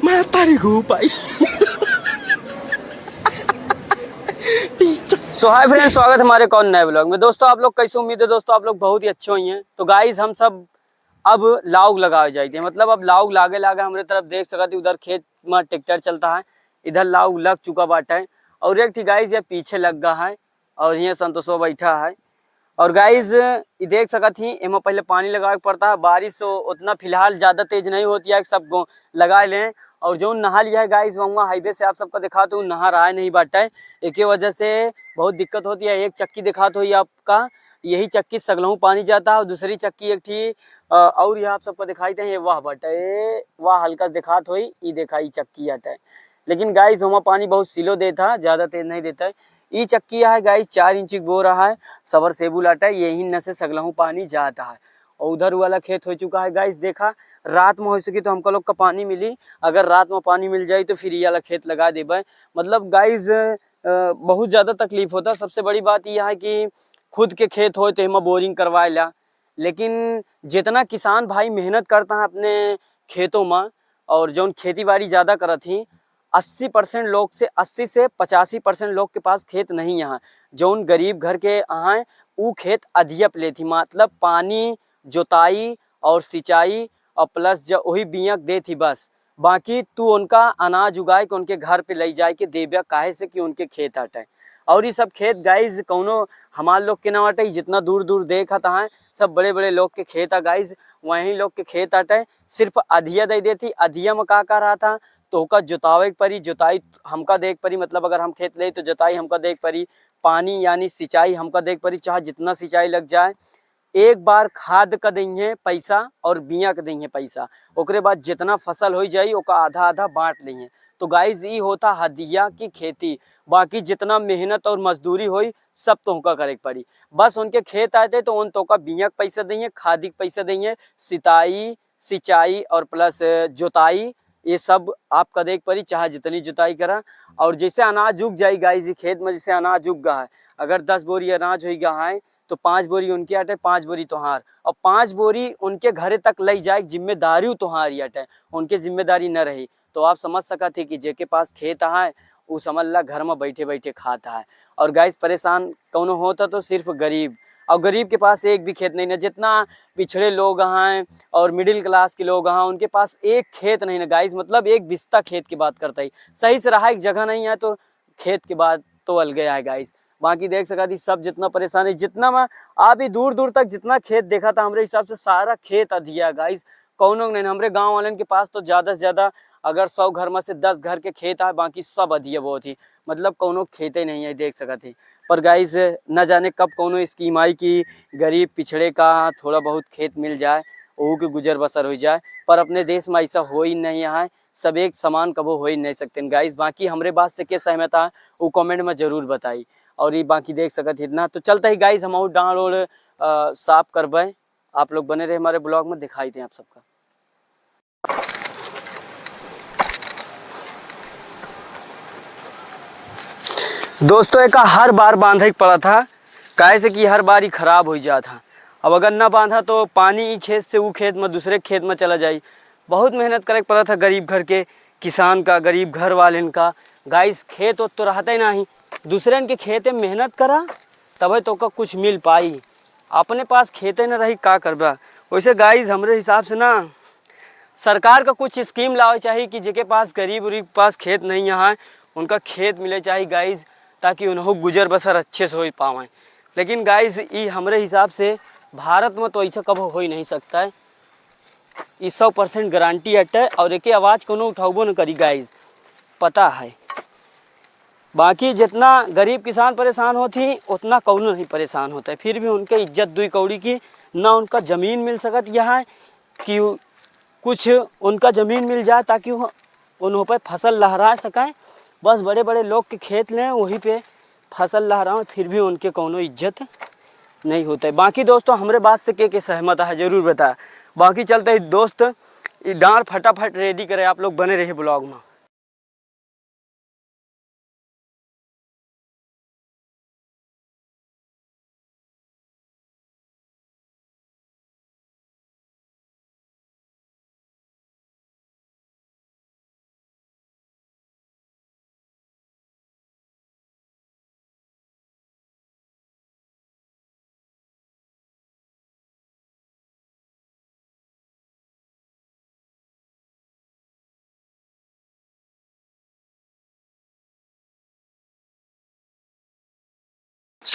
मैं तारी को पाई। सो हाय फ्रेंड्स, स्वागत है हमारे कौन नए ब्लॉग में। दोस्तों आप लोग कैसे, उम्मीद है दोस्तों आप लोग बहुत ही अच्छे हुई हैं। तो गाइस हम सब अब लाउग लगाए जाएंगे, मतलब अब लाउग लागे लागे हमारे तरफ देख सकते, उधर खेत में ट्रैक्टर चलता है, इधर लाउग लग चुका बाटा है। और एक थी गाइस ये पीछे लग गया है और यहाँ संतोषो बैठा है। और गाइज ये देख सकत ही एमा पहले पानी लगावे पड़ता है। बारिश उतना फिलहाल ज़्यादा तेज नहीं होती है, सब लगा लें। और जो नहा लिया है गाइज वहाँ हाईवे से आप सबको दिखा तो नहा रहा है नहीं बाटा है, एक वजह से बहुत दिक्कत होती है। एक चक्की दिखा तो आपका, यही चक्की सगलहू पानी जाता है और दूसरी चक्की एक थी और यह आप सबको दिखाई दे वाह बटे, वाह हल्का दिखा तो ये देखा ये चक्की हट है। लेकिन गाइज वहाँ पानी बहुत स्लो देता है, ज़्यादा तेज नहीं देता है। ये चक्की है गाइज 4 इंच की बो रहा है, सबर सेबुल आटा है, यही न से सगलहू पानी जाता है। और उधर वाला खेत हो चुका है गाइज, देखा रात में हो सकी तो हमको लोग का पानी मिली। अगर रात में पानी मिल जाए तो फिर ये वाला खेत लगा देबे। मतलब गाइज बहुत ज़्यादा तकलीफ होता है। सबसे बड़ी बात यह है कि खुद के खेत हो तो इमा बोरिंग करवाए ला, लेकिन जितना किसान भाई मेहनत करता है अपने खेतों में और जो खेती बाड़ी ज़्यादा करत ही, 80% लोग से 80 से 85% लोग के पास खेत नहीं यहाँ। जो उन गरीब घर के यहाँ वो खेत अधियप लेती, मतलब पानी जोताई और सिंचाई और प्लस जो वही बियक दे थी बस। बाकी तू उनका अनाज उगाए के उनके घर पे ले जाए के देव्या, काहे से कि उनके खेत हटे। और ये सब खेत गाइज कौनो हमारे लोग के ना हटे, जितना दूर दूर देखा है सब बड़े बड़े लोग के खेत है गाइज, वहीं लोग के खेत हटे। सिर्फ अधिया दे देती, अधिया में का रहा था तो ओका जोतावे परी, जोताई हमका देख परी, मतलब अगर हम खेत ले तो जोताई हमका देख परी, पानी यानी सिंचाई हमका देख परी, चाहे जितना सिंचाई लग जाए। एक बार खाद का देंगे पैसा और बिया का देंगे पैसा, ओकरे बाद जितना फसल हो जाई ओका आधा आधा बांट लेंगे। तो गाइज ये होता हदिया की खेती। बाकी जितना मेहनत और मजदूरी हुई सब तो उनका करे पड़ी। बस उनके खेत आते तो उन तो का बिया का पैसा देंगे, खादी का पैसा देंगे, सिताई सिंचाई और प्लस जोताई ये सब आपका देख पड़ी, चाहे जितनी जुताई करा। और जैसे अनाज उग जाए गाइज खेत में, जैसे अनाज उग गया है, अगर 10 बोरी अनाज हो गया है तो 5 बोरी उनके हटे, 5 बोरी तोहार, और 5 बोरी उनके घरे तक ले जाए जिम्मेदारी तुम्हारी हटे, उनके जिम्मेदारी न रही। तो आप समझ सका थे कि जेके पास खेत है वो समझ ला घर में बैठे बैठे खाता है। और गाइस परेशान कौन होता तो सिर्फ गरीब, और गरीब के पास एक भी खेत नहीं ना। जितना पिछड़े लोग हैं और मिडिल क्लास के लोग हैं उनके पास एक खेत नहीं ना गाइस, मतलब एक बिस्ता खेत की बात करता ही सही से रहा, एक जगह नहीं है तो खेत के बाद तो अलगे है गाइस। बाकी देख सका थी सब जितना परेशानी, जितना मैं आप ही दूर दूर तक जितना खेत देखा था हमारे हिसाब से सारा खेत अधिया गाइस। कौनो नहीं, हमारे गाँव वाले के पास तो ज़्यादा से ज़्यादा अगर 100 घर में से 10 घर के खेत है, बाकी सब अधिया बहुत ही, मतलब कौनो खेते नहीं है देख सका थी। पर गाइस न जाने कब कौनो स्कीम आई कि गरीब पिछड़े का थोड़ा बहुत खेत मिल जाए, वो के गुजर बसर हो जाए। पर अपने देश में ऐसा हो ही नहीं है, सब एक समान कबो हो ही नहीं सकते गाइस। बाकी हमारे बात से क्या सहमत है वो कमेंट में जरूर बताई। और ये बाकी देख सकते इतना तो चलता ही गाइस, हम और डांड और साफ करवाए। आप लोग बने रहे हमारे ब्लॉग में, दिखाई दें आप सबका। दोस्तों एक हर बार बांधे पड़ा था, काहे से कि हर बार ही खराब हो जाता था। अब अगर ना बांधा तो पानी खेत से वो खेत में दूसरे खेत में चला जाए। बहुत मेहनत करे पड़ा था गरीब घर के किसान का, गरीब घर वाले का। गाइस खेत तो रहता ही नहीं, दूसरे के खेत में मेहनत करा तब तो का कुछ मिल पाई, अपने पास खेते न रही का करबा। वैसे गाइस हमरे हिसाब से ना सरकार का कुछ स्कीम लावे चाहिए कि जिनके पास गरीब उरीब पास खेत नहीं यहाँ उनका खेत मिले चाहिए गाइज, ताकि उन्हों गुजर बसर अच्छे से हो पाए। लेकिन गाइज ये हमारे हिसाब से भारत में तो ऐसा कब हो ही नहीं सकता है, ये 100% गारंटी हटे। और एक आवाज़ को उठाबो न करी गाइज, पता है। बाकी जितना गरीब किसान परेशान होती उतना कौनो नहीं परेशान होता है, फिर भी उनके इज्जत दुई कौड़ी की ना उनका ज़मीन मिल सकत यहाँ कि कुछ उनका ज़मीन मिल जाए ताकि उन्हों पर फसल लहरा सकें। बस बड़े बड़े लोग के खेत लें वहीं पे फसल लहराएं, फिर भी उनके कोनो इज्जत नहीं होता है। बाकी दोस्तों हमारे बात से के सहमत है ज़रूर बताए। बाकी चलते ही दोस्त ये डांड फटाफट रेडी करें, आप लोग बने रहे ब्लॉग में।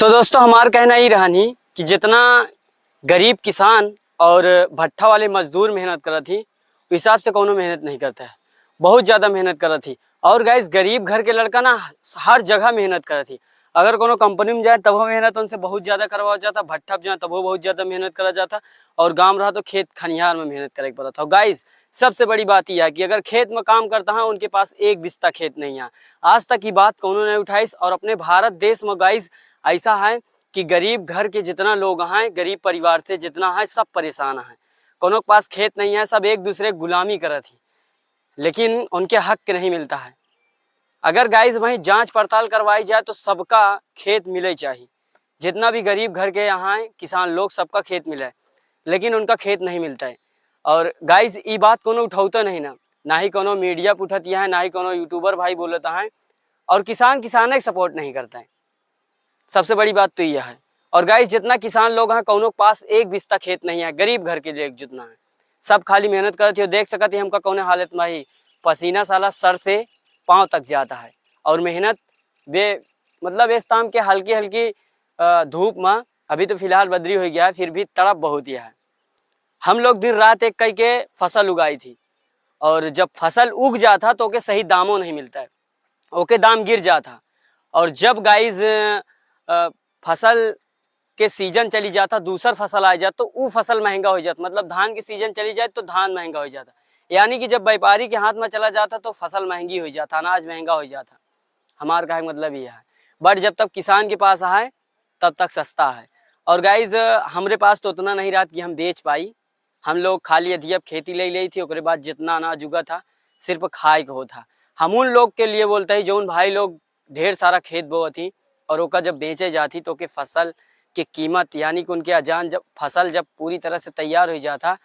सो दोस्तों हमारा कहना ही रहा नहीं कि जितना गरीब किसान और भट्ठा वाले मजदूर मेहनत करत थी उस हिसाब से कोनो मेहनत नहीं करता है, बहुत ज़्यादा मेहनत करत थी। और गाइस गरीब घर के लड़का ना हर जगह मेहनत करत थी। अगर कोनो कंपनी में जाए तब वो मेहनत उनसे बहुत ज़्यादा करवा जाता, भट्ठा पे जाए तब वो बहुत ज़्यादा मेहनत करा जाता, और गाँव रहा तो खेत खनिहार में मेहनत करे पड़ा था। गाइस सबसे बड़ी बात यह है कि अगर खेत में काम करता है उनके पास एक बिस्ता खेत नहीं है। आज तक की बात कोनो नहीं उठाई। और अपने भारत देश में गाइस ऐसा है कि गरीब घर के जितना लोग हैं, गरीब परिवार से जितना है, सब परेशान हैं। कोनो के पास खेत नहीं है, सब एक दूसरे गुलामी करत ही, लेकिन उनके हक नहीं मिलता है। अगर गाइस वहीं जांच पड़ताल करवाई जाए तो सबका खेत मिले चाहिए। जितना भी गरीब घर के यहाँ है किसान लोग, सबका खेत मिले, लेकिन उनका खेत नहीं मिलता है। और गाइस ये बात कोनो उठाता नहीं ना ही कोनो मीडिया पर उठती है, ना ही कोनो यूट्यूबर भाई बोलता है। और किसान के सपोर्ट नहीं करता है। सबसे बड़ी बात तो यह है। और गाइस जितना किसान लोग हैं कौनों के पास एक बिस्ता खेत नहीं है, गरीब घर के लोग जितना है सब खाली मेहनत करते हो। देख सकते हमका कौन हालत में ही पसीना साला सर से पाँव तक जाता है। और मेहनत मतलब इस टाइम के हल्की हल्की धूप में, अभी तो फिलहाल बदरी हो गया है, फिर भी तड़प बहुत ही है। हम लोग दिन रात एक कई के फसल उगाई थी, और जब फसल उग जाता तो ओके सही दामों नहीं मिलता है, ओके दाम गिर जाता। और जब गाइज फसल के सीजन चली जाता, दूसर फसल आ जाता तो वो फसल महंगा हो जाता। मतलब धान की सीजन चली जाए तो धान महंगा हो जाता, यानी कि जब व्यापारी के हाथ में चला जाता तो फसल महंगी हो जाता, अनाज महंगा हो जाता। हमारा का मतलब ये है। बट जब तक किसान के पास आए तब तक सस्ता है। और गाइज हमारे पास तो उतना नहीं रहा कि हम बेच पाई। हम लोग खाली अधियब खेती ले ली थी, उसके बाद जितना अनाज उगा था सिर्फ खाए को था। हम उन लोग के लिए बोलते हैं जो उन भाई लोग ढेर सारा खेत बो थी और ओका जब बेचे जाती तो के फसल की कीमत, यानी कि उनके अजान जब फसल जब पूरी तरह से तैयार हो जाता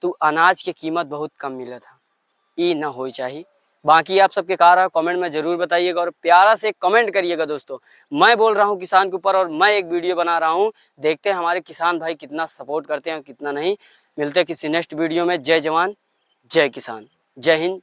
तो अनाज की कीमत बहुत कम मिला था। ये ना हो चाहिए। बाकी आप सबके कहा रहा कमेंट में ज़रूर बताइएगा और प्यारा से कमेंट करिएगा दोस्तों। मैं बोल रहा हूँ किसान के ऊपर और मैं एक वीडियो बना रहा हूँ, देखते हैं हमारे किसान भाई कितना सपोर्ट करते हैं और कितना नहीं। मिलते हैं किसी नेक्स्ट वीडियो में। जय जवान जय किसान, जय हिंद